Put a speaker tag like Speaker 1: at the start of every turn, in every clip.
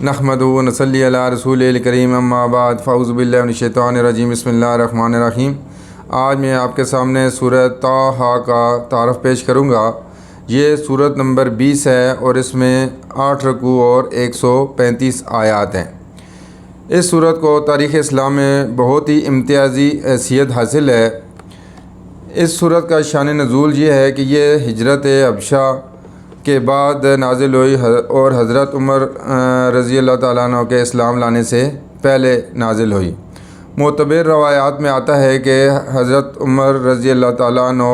Speaker 1: نحمدہ و نصلی علی رسول الکریم اما بعد فاعوذ باللہ من الشیطان الرجیم بسم اللہ الرحمن الرحیم۔ آج میں آپ کے سامنے سورہ طٰہٰ کا تعارف پیش کروں گا۔ یہ سورت نمبر 20 ہے اور اس میں 8 رکوع اور 135 آیات ہیں۔ اس سورت کو تاریخ اسلام میں بہت ہی امتیازی حیثیت حاصل ہے۔ اس سورت کا شان نزول یہ ہے کہ یہ ہجرت حبشہ کے بعد نازل ہوئی اور حضرت عمر رضی اللہ تعالیٰ عنہ کے اسلام لانے سے پہلے نازل ہوئی۔ معتبر روایات میں آتا ہے کہ حضرت عمر رضی اللہ تعالیٰ عنہ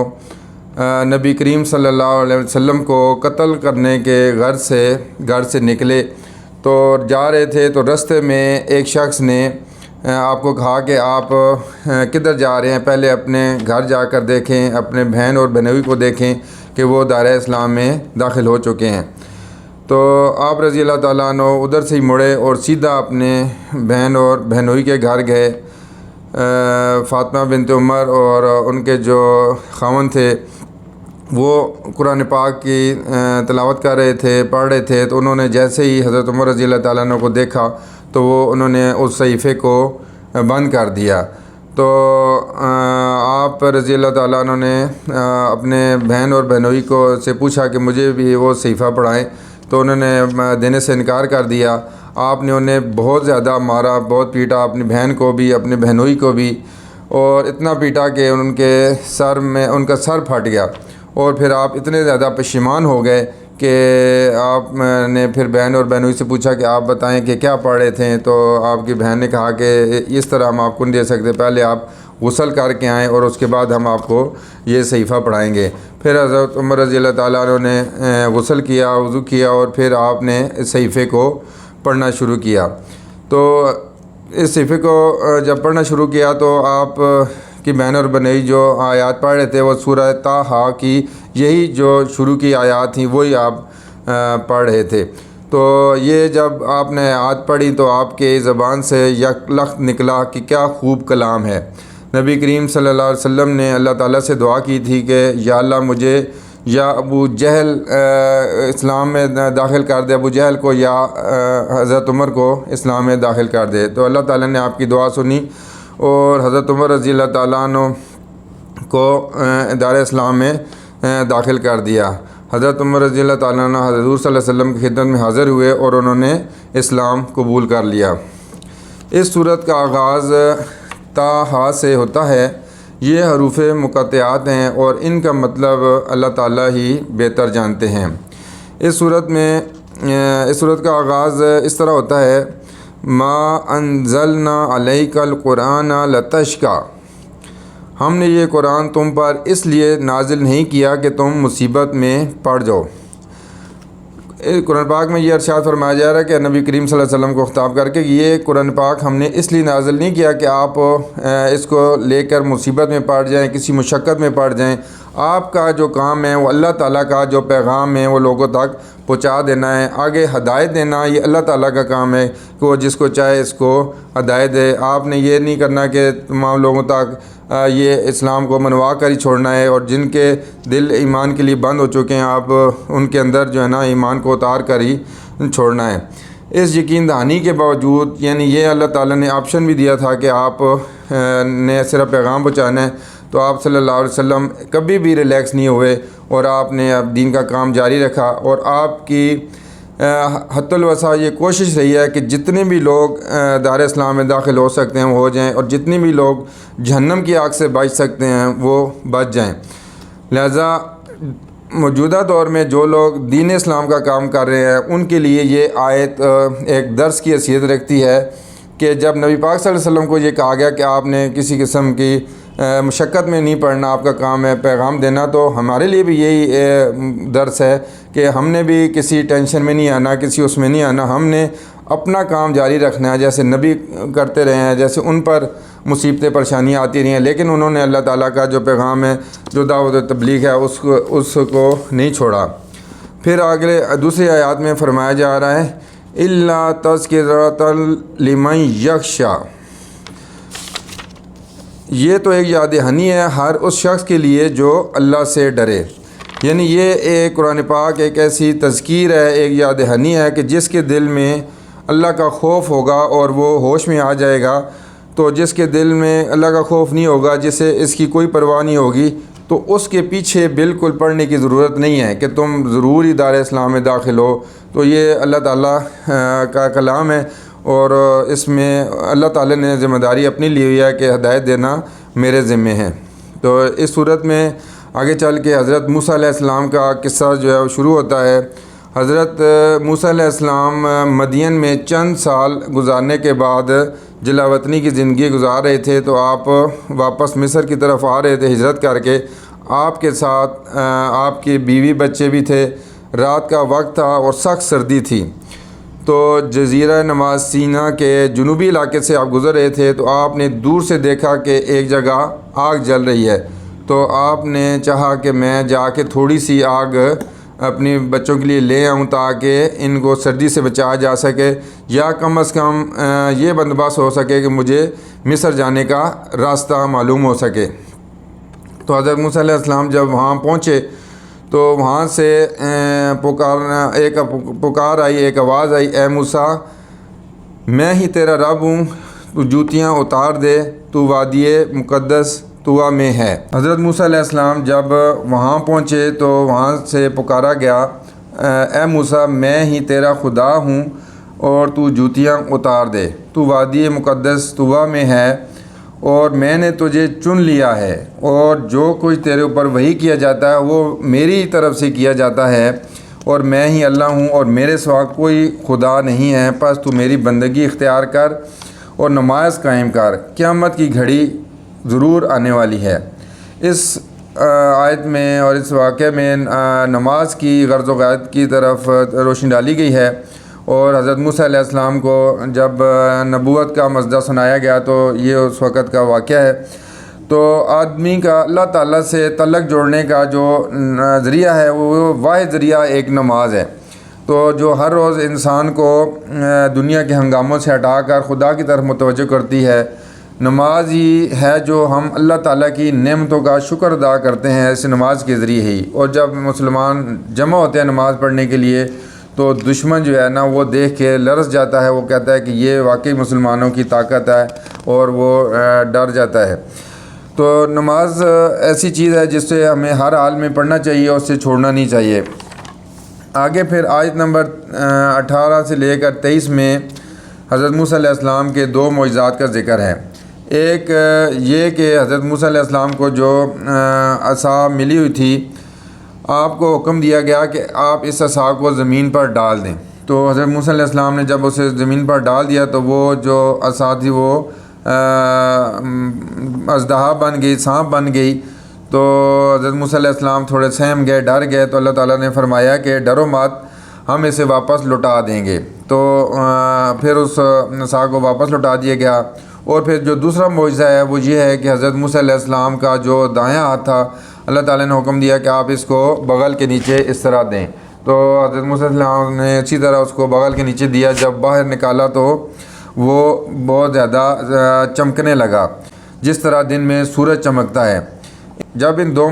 Speaker 1: نبی کریم صلی اللہ علیہ وسلم کو قتل کرنے کے گھر سے نکلے تو جا رہے تھے، تو رستے میں ایک شخص نے آپ کو کہا کہ آپ کدھر جا رہے ہیں، پہلے اپنے گھر جا کر دیکھیں، اپنے بہن اور بہنوئی کو دیکھیں کہ وہ دائرہ اسلام میں داخل ہو چکے ہیں۔ تو آپ رضی اللہ تعالیٰ عنہ ادھر سے ہی مڑے اور سیدھا اپنے بہن اور بہنوئی کے گھر گئے۔ فاطمہ بنت عمر اور ان کے جو خاوند تھے وہ قرآن پاک کی تلاوت کر رہے تھے، پڑھ رہے تھے، تو انہوں نے جیسے ہی حضرت عمر رضی اللہ تعالیٰ عنہ کو دیکھا تو انہوں نے اس صحیفے کو بند کر دیا۔ تو آپ رضی اللہ تعالیٰ عنہ نے اپنے بہن اور بہنوئی کو سے پوچھا کہ مجھے بھی وہ صحیفہ پڑھائیں، تو انہوں نے دینے سے انکار کر دیا۔ آپ نے انہیں بہت زیادہ مارا، بہت پیٹا، اپنی بہن کو بھی اپنے بہنوئی کو بھی، اور اتنا پیٹا کہ ان کا سر پھٹ گیا۔ اور پھر آپ اتنے زیادہ پشیمان ہو گئے کہ آپ نے پھر بہن اور بہنوئی سے پوچھا کہ آپ بتائیں کہ کیا پڑھ رہے تھے، تو آپ کی بہن نے کہا کہ اس طرح ہم آپ کو نہیں دے سکتے، پہلے آپ غسل کر کے آئیں اور اس کے بعد ہم آپ کو یہ صحیفہ پڑھائیں گے۔ پھر حضرت عمر رضی اللہ تعالیٰ عنہ نے غسل کیا، وضو کیا، اور پھر آپ نے اس صحیفے کو پڑھنا شروع کیا۔ تو اس صحیفے کو جب پڑھنا شروع کیا تو آپ کی بہن اور بہنوئی جو آیات پڑھ رہے تھے وہ سورہ طٰہٰ کی یہی جو شروع کی آیات تھیں وہی آپ پڑھ رہے تھے۔ تو یہ جب آپ نے آیات پڑھی تو آپ کے زبان سے یک لخت نکلا کہ کیا خوب کلام ہے۔ نبی کریم صلی اللہ علیہ وسلم نے اللہ تعالیٰ سے دعا کی تھی کہ یا اللہ مجھے یا ابو جہل اسلام میں داخل کر دے، ابو جہل کو، یا حضرت عمر کو اسلام میں داخل کر دے۔ تو اللہ تعالیٰ نے آپ کی دعا سنی اور حضرت عمر رضی اللہ تعالیٰ عنہ کو دائرہ اسلام میں داخل کر دیا۔ حضرت عمر رضی اللہ تعالیٰ عنہ حضور صلی اللہ علیہ وسلم کی خدمت میں حاضر ہوئے اور انہوں نے اسلام قبول کر لیا۔ اس سورت کا آغاز طٰہٰ سے ہوتا ہے۔ یہ حروف مقطعات ہیں اور ان کا مطلب اللہ تعالیٰ ہی بہتر جانتے ہیں۔ اس سورت کا آغاز اس طرح ہوتا ہے، ما انزلنا علیک القرآن لتشقی، ہم نے یہ قرآن تم پر اس لیے نازل نہیں کیا کہ تم مصیبت میں پڑ جاؤ۔ قرآن پاک میں یہ ارشاد فرمایا جا رہا ہے کہ نبی کریم صلی اللہ علیہ وسلم کو خطاب کر کے یہ قرآن پاک ہم نے اس لیے نازل نہیں کیا کہ آپ اس کو لے کر مصیبت میں پڑ جائیں، کسی مشقت میں پڑ جائیں۔ آپ کا جو کام ہے وہ اللہ تعالیٰ کا جو پیغام ہے وہ لوگوں تک پہنچا دینا ہے، آگے ہدایت دینا، یہ اللہ تعالیٰ کا کام ہے کہ وہ جس کو چاہے اس کو ہدایت دے۔ آپ نے یہ نہیں کرنا کہ تمام لوگوں تک یہ اسلام کو منوا کر ہی چھوڑنا ہے، اور جن کے دل ایمان کے لیے بند ہو چکے ہیں آپ ان کے اندر جو ہے نا ایمان کو اتار کر ہی چھوڑنا ہے۔ اس یقین دہانی کے باوجود یعنی یہ اللہ تعالیٰ نے آپشن بھی دیا تھا کہ آپ نے صرف پیغام پہنچانا ہے، تو آپ صلی اللہ علیہ وسلم کبھی بھی ریلیکس نہیں ہوئے اور آپ نے اب دین کا کام جاری رکھا، اور آپ کی حتی الوسع یہ کوشش رہی ہے کہ جتنے بھی لوگ دائرہ اسلام میں داخل ہو سکتے ہیں وہ ہو جائیں، اور جتنے بھی لوگ جہنم کی آگ سے بچ سکتے ہیں وہ بچ جائیں۔ لہذا موجودہ دور میں جو لوگ دین اسلام کا کام کر رہے ہیں ان کے لیے یہ آیت ایک درس کی حیثیت رکھتی ہے کہ جب نبی پاک صلی اللہ علیہ وسلم کو یہ کہا گیا کہ آپ نے کسی قسم کی مشقت میں نہیں پڑنا، آپ کا کام ہے پیغام دینا، تو ہمارے لیے بھی یہی درس ہے کہ ہم نے بھی کسی ٹینشن میں نہیں آنا، کسی اس میں نہیں آنا، ہم نے اپنا کام جاری رکھنا ہے جیسے نبی کرتے رہے ہیں، جیسے ان پر مصیبتیں پریشانیاں آتی رہی ہیں، لیکن انہوں نے اللہ تعالیٰ کا جو پیغام ہے، جو دعوت و تبلیغ ہے، اس کو نہیں چھوڑا۔ پھر آگے دوسری آیات میں فرمایا جا رہا ہے، الا تذکرۃ لمن یخشی، یہ تو ایک یاد دہانی ہے ہر اس شخص کے لیے جو اللہ سے ڈرے۔ یعنی یہ ایک قرآن پاک ایک ایسی تذکیر ہے، ایک یاد دہانی ہے کہ جس کے دل میں اللہ کا خوف ہوگا اور وہ ہوش میں آ جائے گا۔ تو جس کے دل میں اللہ کا خوف نہیں ہوگا، جسے اس کی کوئی پرواہ نہیں ہوگی، تو اس کے پیچھے بالکل پڑھنے کی ضرورت نہیں ہے کہ تم ضروری دار اسلام میں داخل ہو۔ تو یہ اللہ تعالیٰ کا کلام ہے، اور اس میں اللہ تعالیٰ نے ذمہ داری اپنی لی ہوئی ہے کہ ہدایت دینا میرے ذمے ہے۔ تو اس صورت میں آگے چل کے حضرت موسیٰ علیہ السلام کا قصہ جو ہے وہ شروع ہوتا ہے۔ حضرت موسیٰ علیہ السلام مدین میں چند سال گزارنے کے بعد جلاوطنی کی زندگی گزار رہے تھے، تو آپ واپس مصر کی طرف آ رہے تھے ہجرت کر کے۔ آپ کے ساتھ آپ کی بیوی بچے بھی تھے۔ رات کا وقت تھا اور سخت سردی تھی۔ تو جزیرہ نماز سینا کے جنوبی علاقے سے آپ گزر رہے تھے، تو آپ نے دور سے دیکھا کہ ایک جگہ آگ جل رہی ہے۔ تو آپ نے چاہا کہ میں جا کے تھوڑی سی آگ اپنی بچوں کے لیے لے آؤں تاکہ ان کو سردی سے بچایا جا سکے، یا کم از کم یہ بندوبست ہو سکے کہ مجھے مصر جانے کا راستہ معلوم ہو سکے۔ تو حضرت موسیٰ علیہ السلام جب وہاں پہنچے تو وہاں سے پکار آئی، ایک آواز آئی، اے موسیٰ، میں ہی تیرا رب ہوں، تو جوتیاں اتار دے، تو وادی مقدس طویٰ میں ہے۔ حضرت موسیٰ علیہ السلام جب وہاں پہنچے تو وہاں سے پکارا گیا، اے موسیٰ، میں ہی تیرا خدا ہوں اور تو جوتیاں اتار دے، تو وادی مقدس طویٰ میں ہے، اور میں نے تجھے چن لیا ہے، اور جو کچھ تیرے اوپر وحی کیا جاتا ہے وہ میری طرف سے کیا جاتا ہے، اور میں ہی اللہ ہوں اور میرے سوا کوئی خدا نہیں ہے۔ پس تو میری بندگی اختیار کر اور نماز قائم کر، قیامت کی گھڑی ضرور آنے والی ہے۔ اس آیت میں اور اس واقعے میں نماز کی غرض و غایت کی طرف روشنی ڈالی گئی ہے، اور حضرت موسیٰ علیہ السلام کو جب نبوت کا مژدہ سنایا گیا تو یہ اس وقت کا واقعہ ہے۔ تو آدمی کا اللہ تعالیٰ سے تعلق جوڑنے کا جو ذریعہ ہے وہ واحد ذریعہ ایک نماز ہے۔ تو جو ہر روز انسان کو دنیا کے ہنگاموں سے ہٹا کر خدا کی طرف متوجہ کرتی ہے، نماز ہی ہے جو ہم اللہ تعالیٰ کی نعمتوں کا شکر ادا کرتے ہیں اس نماز کے ذریعے ہی۔ اور جب مسلمان جمع ہوتے ہیں نماز پڑھنے کے لیے تو دشمن جو ہے نا وہ دیکھ کے لرز جاتا ہے، وہ کہتا ہے کہ یہ واقعی مسلمانوں کی طاقت ہے، اور وہ ڈر جاتا ہے۔ تو نماز ایسی چیز ہے جس سے ہمیں ہر حال میں پڑھنا چاہیے اور اس سے چھوڑنا نہیں چاہیے۔ آگے پھر آیت نمبر 18 سے لے کر 23 میں حضرت موسیٰ علیہ السلام کے دو معجزات کا ذکر ہے۔ ایک یہ کہ حضرت موسیٰ علیہ السلام کو جو عصا ملی ہوئی تھی، آپ کو حکم دیا گیا کہ آپ اس عصا کو زمین پر ڈال دیں۔ تو حضرت موسیٰ علیہ السلام نے جب اسے زمین پر ڈال دیا تو وہ جو عصا تھی وہ اژدہا بن گئی، سانپ بن گئی۔ تو حضرت موسیٰ علیہ السلام تھوڑے سہم گئے، ڈر گئے، تو اللہ تعالیٰ نے فرمایا کہ ڈرو مت، ہم اسے واپس لوٹا دیں گے۔ تو پھر اس عصا کو واپس لوٹا دیا گیا۔ اور پھر جو دوسرا معجزہ ہے وہ یہ ہے کہ حضرت موسیٰ علیہ السلام کا جو دایاں ہاتھ تھا، اللہ تعالیٰ نے حکم دیا کہ آپ اس کو بغل کے نیچے اس طرح دیں۔ تو حضرت موسیٰ علیہ السلام نے اسی طرح اس کو بغل کے نیچے دیا۔ جب باہر نکالا تو وہ بہت زیادہ چمکنے لگا، جس طرح دن میں سورج چمکتا ہے۔ جب ان دو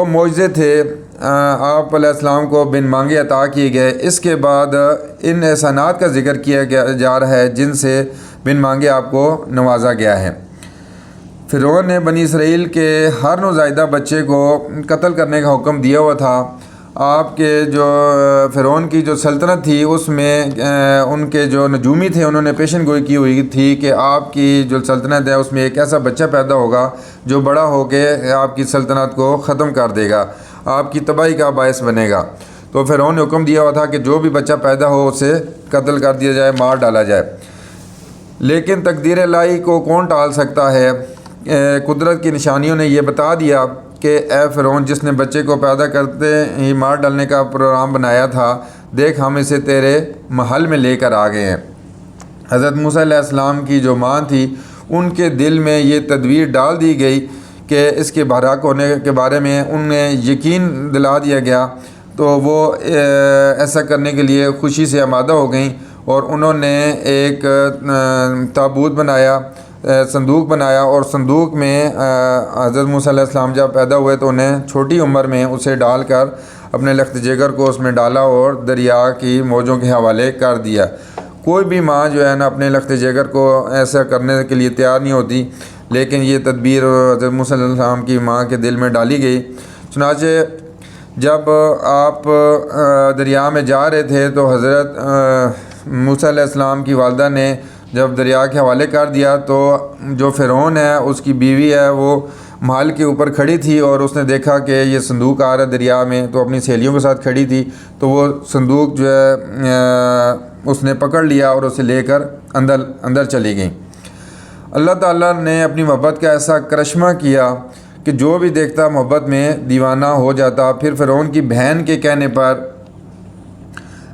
Speaker 1: معجزے تھے، آپ علیہ السلام کو بن مانگے عطا کیے گئے۔ اس کے بعد ان احسانات کا ذکر کیا جا رہا ہے جن سے بن مانگے آپ کو نوازا گیا ہے۔ فرعون نے بنی اسرائیل کے ہر نوزائیدہ بچے کو قتل کرنے کا حکم دیا ہوا تھا۔ آپ کے جو فرعون کی جو سلطنت تھی اس میں ان کے جو نجومی تھے انہوں نے پیشن گوئی کی ہوئی تھی کہ آپ کی جو سلطنت ہے اس میں ایک ایسا بچہ پیدا ہوگا جو بڑا ہو کے آپ کی سلطنت کو ختم کر دے گا، آپ کی تباہی کا باعث بنے گا۔ تو فرعون نے حکم دیا ہوا تھا کہ جو بھی بچہ پیدا ہو اسے قتل کر دیا جائے، مار ڈالا جائے۔ لیکن تقدیر الہی کو کون ٹال سکتا ہے؟ قدرت کی نشانیوں نے یہ بتا دیا کہ اے فرعون، جس نے بچے کو پیدا کرتے ہی مار ڈالنے کا پروگرام بنایا تھا، دیکھ ہم اسے تیرے محل میں لے کر آ گئے ہیں۔ حضرت موسیٰ علیہ السلام کی جو ماں تھی ان کے دل میں یہ تدبیر ڈال دی گئی کہ اس کے برحق ہونے کے بارے میں انہیں یقین دلا دیا گیا، تو وہ ایسا کرنے کے لیے خوشی سے آمادہ ہو گئیں، اور انہوں نے ایک تابوت بنایا، صندوق بنایا، اور صندوق میں حضرت موسیٰ علیہ السلام جب پیدا ہوئے تو انہیں چھوٹی عمر میں اسے ڈال کر اپنے لخت جگر کو اس میں ڈالا اور دریا کی موجوں کے حوالے کر دیا۔ کوئی بھی ماں جو ہے نا اپنے لخت جگر کو ایسا کرنے کے لیے تیار نہیں ہوتی، لیکن یہ تدبیر حضرت موسیٰ علیہ السلام کی ماں کے دل میں ڈالی گئی۔ چنانچہ جب آپ دریا میں جا رہے تھے تو حضرت موسیٰ علیہ السلام کی والدہ نے جب دریا کے حوالے کر دیا تو جو فرعون ہے اس کی بیوی ہے وہ محل کے اوپر کھڑی تھی، اور اس نے دیکھا کہ یہ صندوق آ رہا ہے دریا میں، تو اپنی سہیلیوں کے ساتھ کھڑی تھی، تو وہ صندوق جو ہے اس نے پکڑ لیا اور اسے لے کر اندر چلی گئیں۔ اللہ تعالیٰ نے اپنی محبت کا ایسا کرشمہ کیا کہ جو بھی دیکھتا محبت میں دیوانہ ہو جاتا۔ پھر فرعون کی بہن کے کہنے پر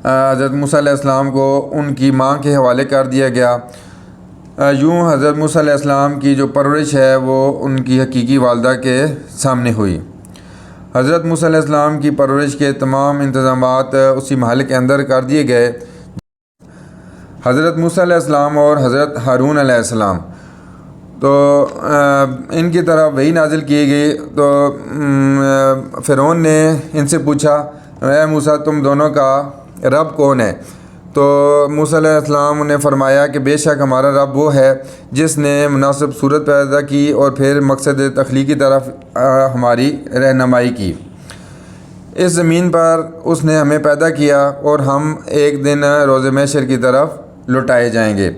Speaker 1: حضرت موسیٰ علیہ السلام کو ان کی ماں کے حوالے کر دیا گیا۔ یوں حضرت موسیٰ علیہ السلام کی جو پرورش ہے وہ ان کی حقیقی والدہ کے سامنے ہوئی۔ حضرت موسیٰ علیہ السلام کی پرورش کے تمام انتظامات اسی محل کے اندر کر دیے گئے۔ حضرت موسیٰ علیہ السلام اور حضرت ہارون علیہ السلام تو ان کی طرف وحی نازل کی گئی، تو فرعون نے ان سے پوچھا، اے موسیٰ تم دونوں کا رب کون ہے؟ تو موسیٰ علیہ السلام نے فرمایا کہ بے شک ہمارا رب وہ ہے جس نے مناسب صورت پیدا کی اور پھر مقصد تخلیق کی طرف ہماری رہنمائی کی۔ اس زمین پر اس نے ہمیں پیدا کیا اور ہم ایک دن روز محشر کی طرف لوٹائے جائیں گے۔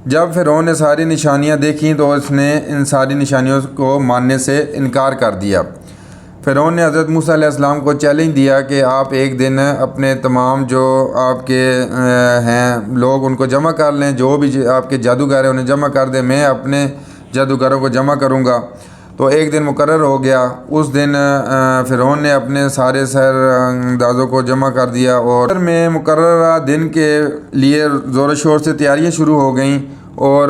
Speaker 1: جب فرعون نے ساری نشانیاں دیکھیں تو اس نے ان ساری نشانیوں کو ماننے سے انکار کر دیا۔ فرعون نے حضرت موسیٰ علیہ السلام کو چیلنج دیا کہ آپ ایک دن اپنے تمام جو آپ کے ہیں لوگ ان کو جمع کر لیں، جو بھی آپ کے جادوگر ہیں انہیں جمع کر دیں، میں اپنے جادوگروں کو جمع کروں گا۔ تو ایک دن مقرر ہو گیا۔ اس دن فرعون نے اپنے سارے سحر اندازوں کو جمع کر دیا اور میں مقررہ دن کے لیے زور و شور سے تیاریاں شروع ہو گئیں، اور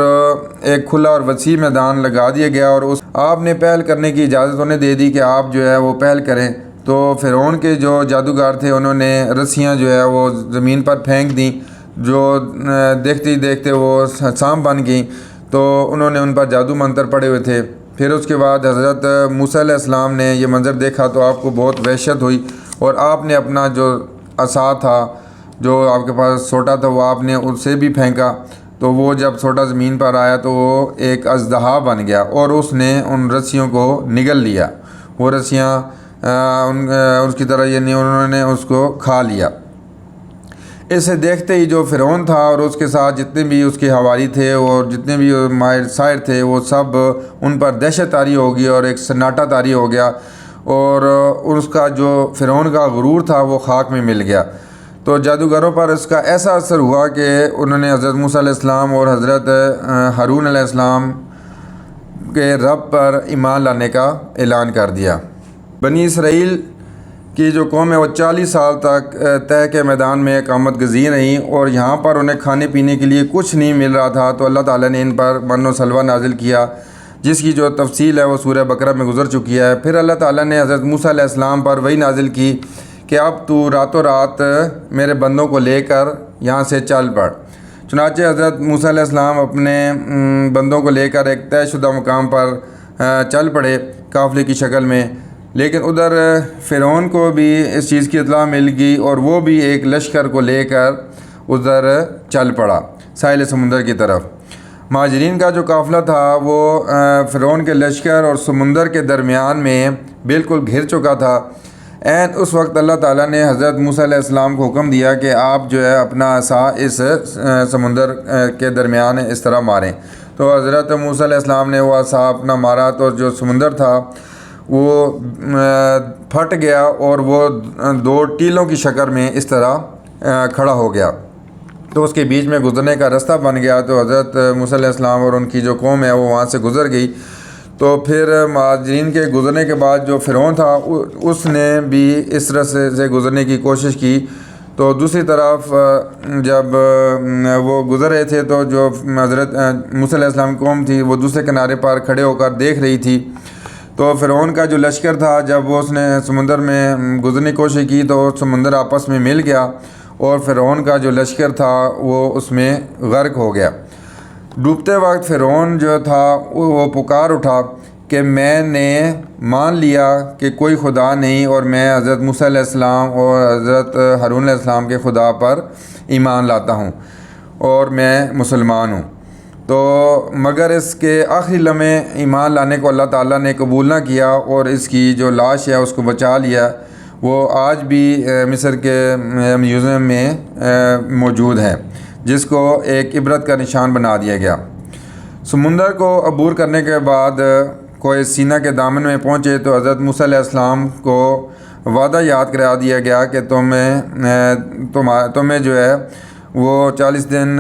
Speaker 1: ایک کھلا اور وسیع میدان لگا دیا گیا، اور آپ نے پہل کرنے کی اجازت انہیں دے دی کہ آپ جو ہے وہ پہل کریں۔ تو فرعون کے جو جادوگر تھے انہوں نے رسیاں جو ہے وہ زمین پر پھینک دیں، جو دیکھتے ہی دیکھتے وہ سانپ بن گئیں، تو انہوں نے ان پر جادو منتر پڑے ہوئے تھے۔ پھر اس کے بعد حضرت موسیٰ علیہ السلام نے یہ منظر دیکھا تو آپ کو بہت وحشت ہوئی، اور آپ نے اپنا جو عصا تھا، جو آپ کے پاس سوٹا تھا، وہ آپ نے اس سے بھی پھینکا، تو وہ جب سوٹا زمین پر آیا تو وہ ایک اژدہا بن گیا، اور اس نے ان رسیوں کو نگل لیا۔ وہ رسیاں اس کی طرح یعنی انہوں نے اس کو کھا لیا۔ اسے دیکھتے ہی جو فرعون تھا اور اس کے ساتھ جتنے بھی اس کے حواری تھے اور جتنے بھی ماہر ساحر تھے، وہ سب ان پر دہشت طاری ہو گئی اور ایک سناٹا طاری ہو گیا، اور اس کا جو فرعون کا غرور تھا وہ خاک میں مل گیا۔ تو جادوگروں پر اس کا ایسا اثر ہوا کہ انہوں نے حضرت موسیٰ علیہ السلام اور حضرت ہارون علیہ السلام کے رب پر ایمان لانے کا اعلان کر دیا۔ بنی اسرائیل کی جو قوم ہے وہ 40 سال تک طے کے میدان میں اقامت گزین رہیں، اور یہاں پر انہیں کھانے پینے کے لیے کچھ نہیں مل رہا تھا، تو اللہ تعالیٰ نے ان پر من و سلوہ نازل کیا، جس کی جو تفصیل ہے وہ سورہ بقرہ میں گزر چکی ہے۔ پھر اللہ تعالیٰ نے حضرت موسیٰ علیہ السلام پر وحی نازل کی کہ اب تو راتوں رات میرے بندوں کو لے کر یہاں سے چل پڑ۔ چنانچہ حضرت موسیٰ علیہ السلام اپنے بندوں کو لے کر ایک طے شدہ مقام پر چل پڑے قافلے کی شکل میں، لیکن ادھر فرعون کو بھی اس چیز کی اطلاع مل گئی، اور وہ بھی ایک لشکر کو لے کر ادھر چل پڑا ساحل سمندر کی طرف۔ مہاجرین کا جو قافلہ تھا وہ فرعون کے لشکر اور سمندر کے درمیان میں بالکل گھر چکا تھا۔ اس وقت اللہ تعالیٰ نے حضرت موسیٰ علیہ السلام کو حکم دیا کہ آپ جو ہے اپنا عصا اس سمندر کے درمیان اس طرح ماریں۔ تو حضرت موسیٰ علیہ السلام نے وہ عصا اپنا مارا تو جو سمندر تھا وہ پھٹ گیا، اور وہ 2 ٹیلوں کی شکل میں اس طرح کھڑا ہو گیا، تو اس کے بیچ میں گزرنے کا راستہ بن گیا۔ تو حضرت موسیٰ علیہ السلام اور ان کی جو قوم ہے وہ وہاں سے گزر گئی۔ تو پھر مہاجرین کے گزرنے کے بعد جو فرعون تھا اس نے بھی اس طرح سے گزرنے کی کوشش کی، تو دوسری طرف جب وہ گزر رہے تھے تو جو حضرت موسیٰ علیہ السلام کی قوم تھی وہ دوسرے کنارے پر کھڑے ہو کر دیکھ رہی تھی۔ تو فرعون کا جو لشکر تھا جب وہ اس نے سمندر میں گزرنے کی کوشش کی تو سمندر آپس میں مل گیا، اور فرعون کا جو لشکر تھا وہ اس میں غرق ہو گیا۔ ڈوبتے وقت فرعون جو تھا وہ پکار اٹھا کہ میں نے مان لیا کہ کوئی خدا نہیں، اور میں حضرت موسیٰ علیہ السلام اور حضرت ہارون علیہ السلام کے خدا پر ایمان لاتا ہوں۔ اور میں مسلمان ہوں۔ تو مگر اس کے آخری لمحے ایمان لانے کو اللہ تعالیٰ نے قبول نہ کیا اور اس کی جو لاش ہے اس کو بچا لیا، وہ آج بھی مصر کے میوزیم میں موجود ہے، جس کو ایک عبرت کا نشان بنا دیا گیا۔ سمندر کو عبور کرنے کے بعد کوہ سینا کے دامن میں پہنچے تو حضرت موسیٰ علیہ السلام کو وعدہ یاد کرا دیا گیا کہ تمہیں جو ہے وہ 40 دن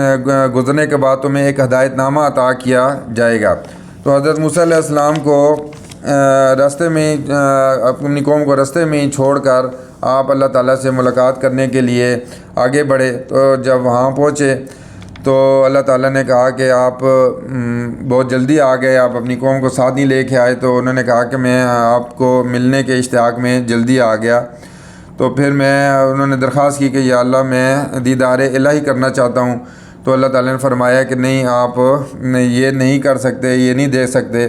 Speaker 1: گزرنے کے بعد تمہیں ایک ہدایت نامہ عطا کیا جائے گا۔ تو حضرت موسیٰ علیہ السلام کو راستے میں اپنی قوم کو راستے میں ہی چھوڑ کر آپ اللہ تعالیٰ سے ملاقات کرنے کے لیے آگے بڑھے۔ تو جب وہاں پہنچے تو اللہ تعالیٰ نے کہا کہ آپ بہت جلدی آ گئے، آپ اپنی قوم کو ساتھ نہیں لے کے آئے۔ تو انہوں نے کہا کہ میں آپ کو ملنے کے اشتیاق میں جلدی آ گیا۔ تو پھر انہوں نے درخواست کی کہ یا اللہ میں دیدار الہی کرنا چاہتا ہوں۔ تو اللہ تعالیٰ نے فرمایا کہ نہیں، آپ یہ نہیں کر سکتے، یہ نہیں دیکھ سکتے۔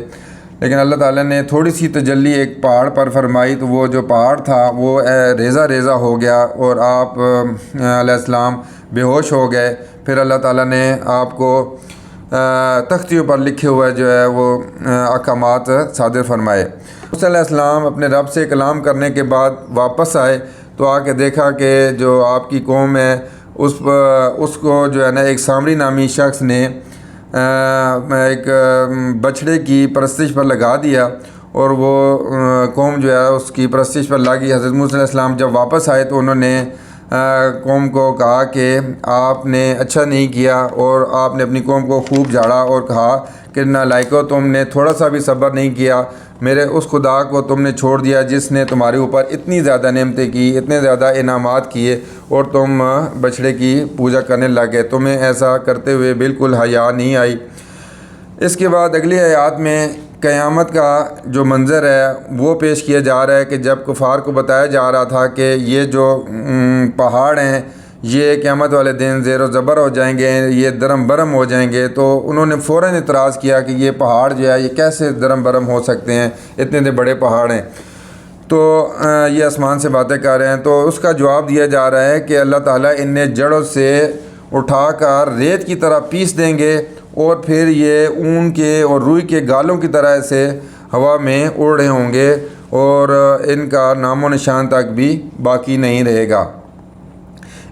Speaker 1: لیکن اللہ تعالیٰ نے تھوڑی سی تجلی ایک پہاڑ پر فرمائی تو وہ جو پہاڑ تھا وہ ریزہ ریزہ ہو گیا اور آپ علیہ السلام بے ہوش ہو گئے۔ پھر اللہ تعالیٰ نے آپ کو تختیوں پر لکھے ہوئے جو ہے وہ احکامات صادر فرمائے۔ موسیٰ علیہ السلام اپنے رب سے کلام کرنے کے بعد واپس آئے تو آ کے دیکھا کہ جو آپ کی قوم ہے اس کو جو ہے نا ایک سامری نامی شخص نے ایک بچھڑے کی پرستش پر لگا دیا اور وہ قوم جو ہے اس کی پرستش پر لگی۔ حضرت موسیٰ علیہ السلام جب واپس آئے تو انہوں نے قوم کو کہا کہ آپ نے اچھا نہیں کیا اور آپ نے اپنی قوم کو خوب جھاڑا اور کہا کہ نالائکو، تم نے تھوڑا سا بھی صبر نہیں کیا، میرے اس خدا کو تم نے چھوڑ دیا جس نے تمہارے اوپر اتنی زیادہ نعمتیں کی، اتنے زیادہ انعامات کیے، اور تم بچھڑے کی پوجا کرنے لگے، تمہیں ایسا کرتے ہوئے بالکل حیا نہیں آئی۔ اس کے بعد اگلی آیات میں قیامت کا جو منظر ہے وہ پیش کیا جا رہا ہے کہ جب کفار کو بتایا جا رہا تھا کہ یہ جو پہاڑ ہیں یہ قیامت والے دن زیر و زبر ہو جائیں گے، یہ درم برم ہو جائیں گے، تو انہوں نے فوراً اعتراض کیا کہ یہ پہاڑ جو ہے یہ کیسے درم برم ہو سکتے ہیں، اتنے بڑے پہاڑ ہیں، تو یہ آسمان سے باتیں کر رہے ہیں۔ تو اس کا جواب دیا جا رہا ہے کہ اللہ تعالیٰ انہیں جڑوں سے اٹھا کر ریت کی طرح پیس دیں گے اور پھر یہ اون کے اور روئی کے گالوں کی طرح سے ہوا میں اڑ رہے ہوں گے اور ان کا نام و نشان تک بھی باقی نہیں رہے گا۔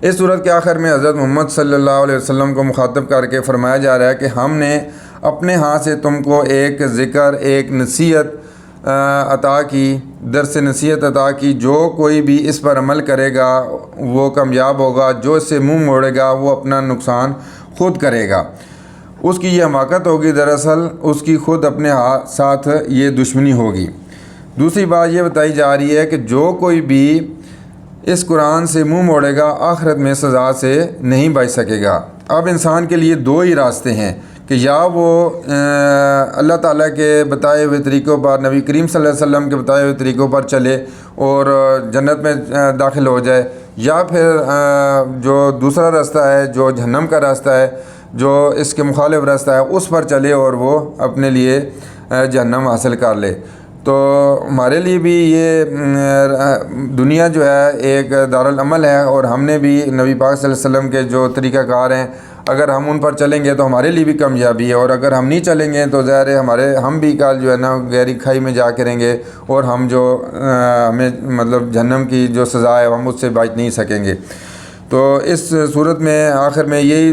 Speaker 1: اس صورت کے آخر میں حضرت محمد صلی اللہ علیہ وسلم کو مخاطب کر کے فرمایا جا رہا ہے کہ ہم نے اپنے ہاتھ سے تم کو ایک ذکر، ایک نصیحت عطا کی، درس نصیحت عطا کی، جو کوئی بھی اس پر عمل کرے گا وہ کامیاب ہوگا، جو اس سے منہ موڑے گا وہ اپنا نقصان خود کرے گا۔ اس کی یہ حماقت ہوگی، دراصل اس کی خود اپنے ساتھ یہ دشمنی ہوگی۔ دوسری بات یہ بتائی جا رہی ہے کہ جو کوئی بھی اس قرآن سے منہ موڑے گا آخرت میں سزا سے نہیں بچ سکے گا۔ اب انسان کے لیے دو ہی راستے ہیں کہ یا وہ اللہ تعالیٰ کے بتائے ہوئے طریقوں پر، نبی کریم صلی اللہ علیہ وسلم کے بتائے ہوئے طریقوں پر چلے اور جنت میں داخل ہو جائے، یا پھر جو دوسرا راستہ ہے جو جہنم کا راستہ ہے، جو اس کے مخالف راستہ ہے، اس پر چلے اور وہ اپنے لیے جہنم حاصل کر لے۔ تو ہمارے لیے بھی یہ دنیا جو ہے ایک دارالعمل ہے اور ہم نے بھی نبی پاک صلی اللہ علیہ وسلم کے جو طریقہ کار ہیں اگر ہم ان پر چلیں گے تو ہمارے لیے بھی کامیابی ہے، اور اگر ہم نہیں چلیں گے تو ظاہر ہے ہم بھی کل جو ہے نا گہری کھائی میں جا کریں گے اور ہم جو ہمیں مطلب جہنم کی جو سزا ہے ہم اس سے بچ نہیں سکیں گے۔ تو اس صورت میں آخر میں یہی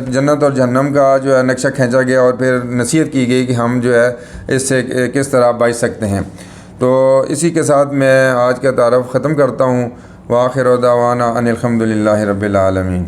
Speaker 1: جنت اور جہنم کا جو ہے نقشہ کھینچا گیا اور پھر نصیحت کی گئی کہ ہم جو ہے اس سے کس طرح بچ سکتے ہیں۔ تو اسی کے ساتھ میں آج کا تعارف ختم کرتا ہوں۔ وآخر دعوانا ان الحمد للہ رب العالمین۔